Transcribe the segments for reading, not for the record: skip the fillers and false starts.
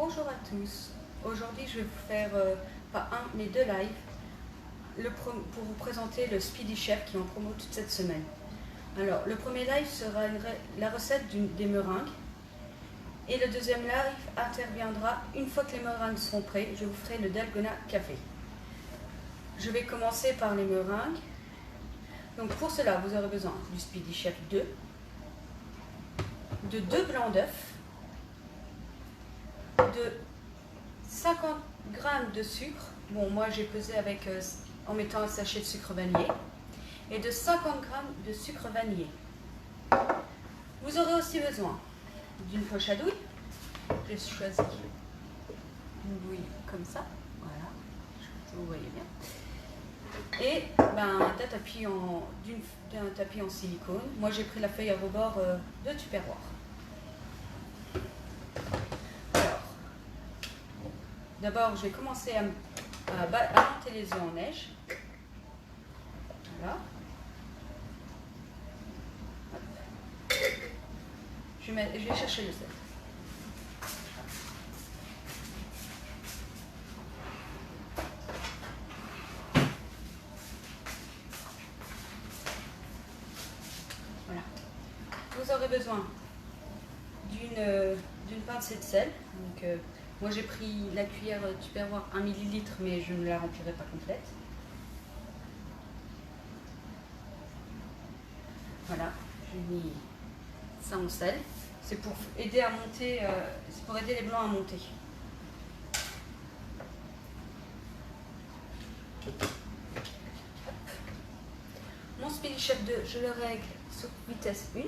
Bonjour à tous. Aujourd'hui, je vais vous faire pas un mais deux lives pour vous présenter le Speedy Chef qui est en promo toute cette semaine. Alors, le premier live sera la recette des meringues et le deuxième live interviendra une fois que les meringues seront prêtes. Je vous ferai le Dalgona Café. Je vais commencer par les meringues. Donc pour cela, vous aurez besoin du Speedy Chef 2, de 2 blancs d'œufs, de 50 g de sucre, bon moi j'ai pesé avec en mettant un sachet de sucre vanillé, et de 50 g de sucre vanillé. Vous aurez aussi besoin d'une poche à douille. J'ai choisi une douille comme ça, voilà, vous voyez bien, et d'un tapis en silicone. Moi j'ai pris la feuille à rebord de Tupperware. D'abord, je vais commencer à monter les œufs en neige. Voilà. Je vais chercher le sel. Voilà. Vous aurez besoin d'une pincée de sel. Donc, moi j'ai pris la cuillère Tupperware 1 ml, mais je ne la remplirai pas complète. Voilà, j'ai mis ça en sel. C'est pour aider à monter, c'est pour aider les blancs à monter. Mon Speedy Chef 2, je le règle sur vitesse 1,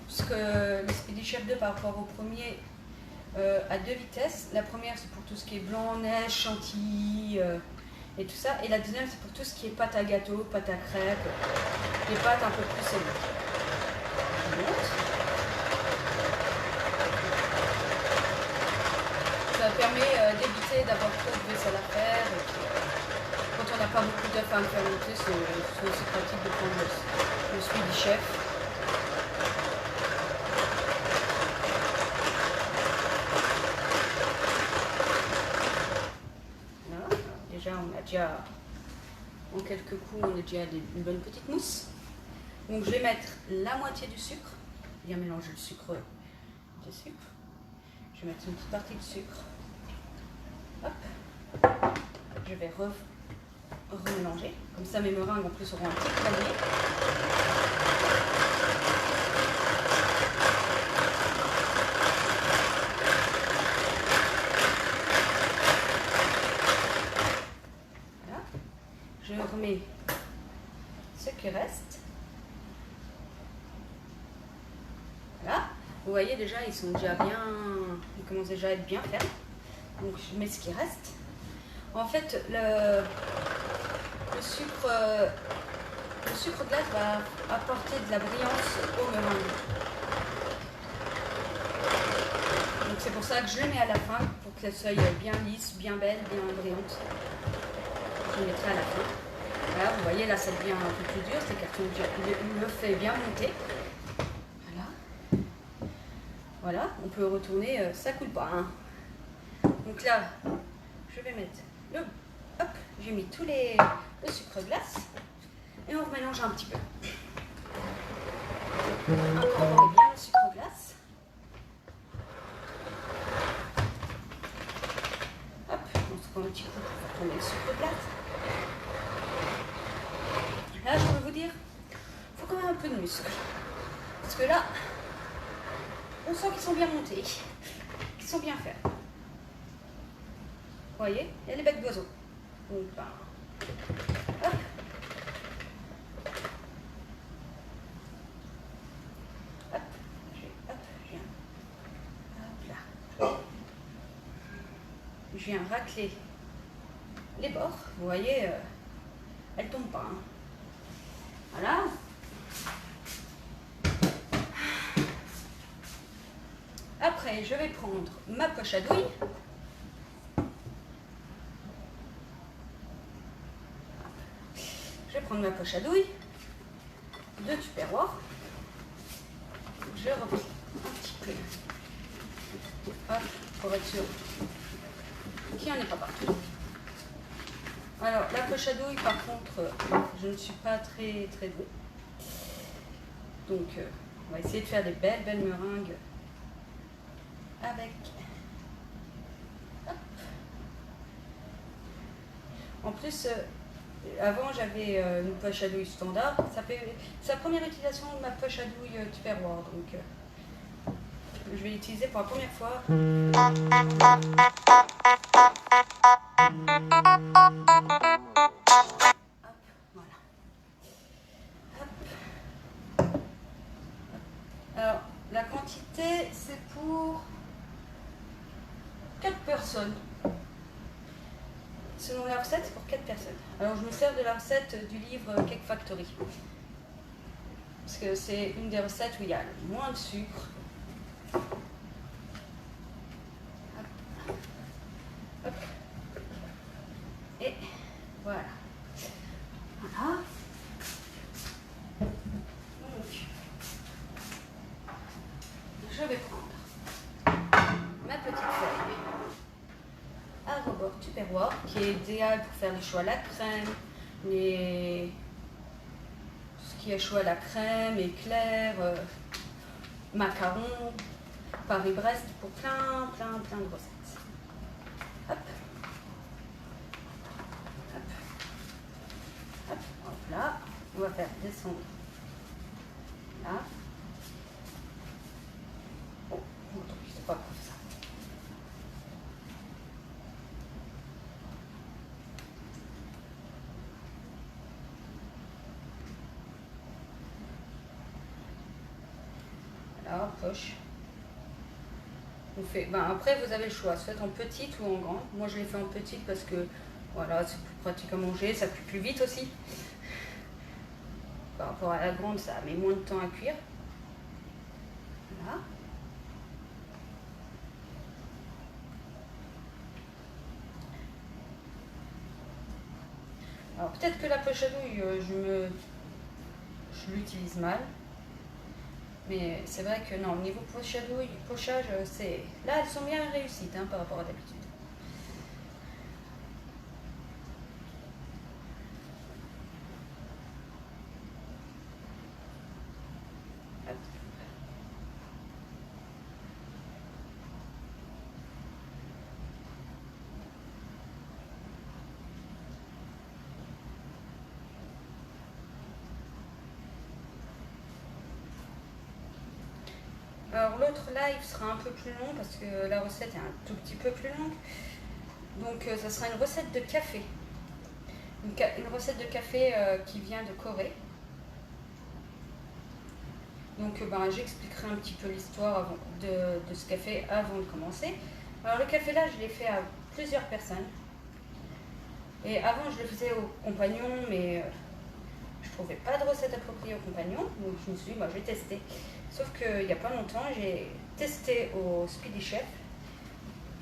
puisque le Speedy Chef 2 par rapport au premier à 2 vitesses. La première c'est pour tout ce qui est blanc, neige, chantilly et tout ça. Et la deuxième c'est pour tout ce qui est pâte à gâteau, pâte à crêpes, les pâtes un peu plus solides. Je monte. Ça permet d'éviter d'avoir trop de vaisselle à faire. Et puis, quand on n'a pas beaucoup d'œufs à faire monter, c'est aussi pratique de prendre le Speedy Chef. En quelques coups, on a déjà une bonne petite mousse. Donc je vais mettre la moitié du sucre, bien mélanger le sucre du sucre. Je vais mettre une petite partie de sucre. Hop. Je vais remélanger. Comme ça mes meringues en plus auront un petit panier. Je remets ce qui reste. Voilà. Vous voyez déjà, ils commencent déjà à être bien fermes. Donc je mets ce qui reste. En fait, le sucre glace va apporter de la brillance aux meringues. Donc c'est pour ça que je le mets à la fin, pour qu'elle soit bien lisse, bien belle, bien brillante. Je le mettrai à la fin. Voilà, vous voyez là ça devient un peu plus dur, c'est qu'on le fait bien monter. Voilà. Voilà, on peut retourner, ça coule pas. Hein. Donc là, je vais mettre hop, j'ai mis le sucre glace et on remélange un petit peu. Incorporez bien le sucre glace. Hop, on se prend un petit coup pour faire tomber le sucre glace. Là, je peux vous dire, il faut quand même un peu de muscle. Parce que là, on sent qu'ils sont bien montés, qu'ils sont bien faits. Vous voyez, il y a les becs d'oiseaux. Donc, hop. Hop, je viens racler les bords. Vous voyez, elles ne tombent pas. Hein. Voilà. Après, je vais prendre ma poche à douille. Je vais prendre ma poche à douille de Tupperware. Je replie un petit peu Hop, pour être sûr qu'il n'y en ait pas partout. Alors, la poche à douille, par contre, je ne suis pas très douée. Donc, on va essayer de faire des belles meringues avec. Hop. En plus, avant j'avais une poche à douille standard. C'est la première utilisation de ma poche à douille Tupperware. Donc, je vais l'utiliser pour la première fois. Alors, la quantité, c'est pour 4 personnes. Selon la recette, c'est pour 4 personnes. Alors, je me sers de la recette du livre Cake Factory. Parce que c'est une des recettes où il y a le moins de sucre. Hop. Hop. Et voilà. Voilà. Je vais prendre ma petite feuille à rebord Tupperware qui est idéal pour faire les choux à la crème, tout ce qui est choux à la crème, éclairs, macarons, Paris-Brest pour plein de recettes. Hop. Hop. Hop. Hop là. On va faire descendre là. Pas comme ça. Voilà, poche. On fait, après, vous avez le choix, soit en petite ou en grande. Moi, je l'ai fait en petite parce que voilà, c'est plus pratique à manger, ça cuit plus vite aussi. Par rapport à la grande, ça met moins de temps à cuire. Voilà. Alors peut-être que la poche à douille, je l'utilise mal. Mais c'est vrai que non, au niveau poche à douille, pochage, là elles sont bien réussies par rapport à d'habitude. Alors l'autre live sera un peu plus long parce que la recette est un tout petit peu plus longue. Donc ça sera une recette de café. Une recette de café qui vient de Corée. Donc j'expliquerai un petit peu l'histoire de ce café avant de commencer. Alors le café là, je l'ai fait à plusieurs personnes. Et avant je le faisais aux compagnons, mais je trouvais pas de recette appropriée aux compagnons. Donc je me suis dit, je vais tester. Sauf qu'il n'y a pas longtemps, j'ai testé au Speedy Chef.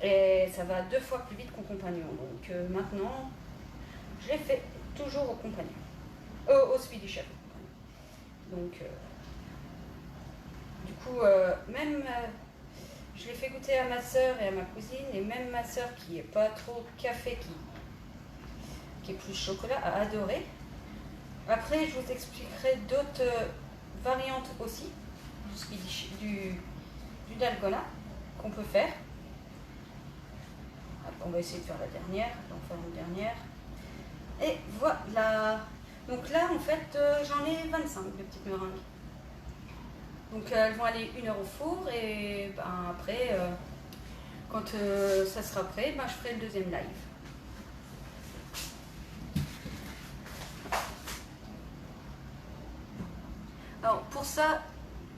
Et ça va 2 fois plus vite qu'au compagnon. Donc maintenant, je l'ai fait toujours au compagnon. Au Speedy Chef. Donc, du coup, même je l'ai fait goûter à ma soeur et à ma cousine. Et même ma soeur, qui n'est pas trop café, qui est plus chocolat, a adoré. Après, je vous expliquerai d'autres variantes aussi du dalgona qu'on peut faire. On va essayer de faire la dernière. On va faire une dernière. Et voilà. Donc là, en fait, j'en ai 25 de petites meringues. Donc elles vont aller 1 heure au four et après, quand ça sera prêt, je ferai le deuxième live. Alors pour ça,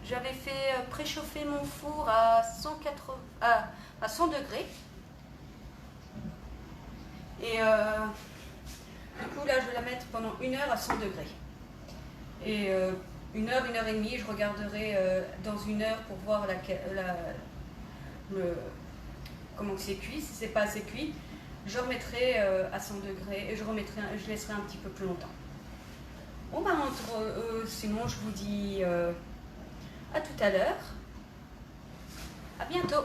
j'avais fait préchauffer mon four à 100 degrés. Et du coup là je vais la mettre pendant 1 heure à 100 degrés. Et 1 heure, 1 heure et demie, je regarderai dans 1 heure pour voir comment c'est cuit. Si c'est pas assez cuit, je remettrai à 100 degrés et je laisserai un petit peu plus longtemps. Bon sinon je vous dis à tout à l'heure. À bientôt.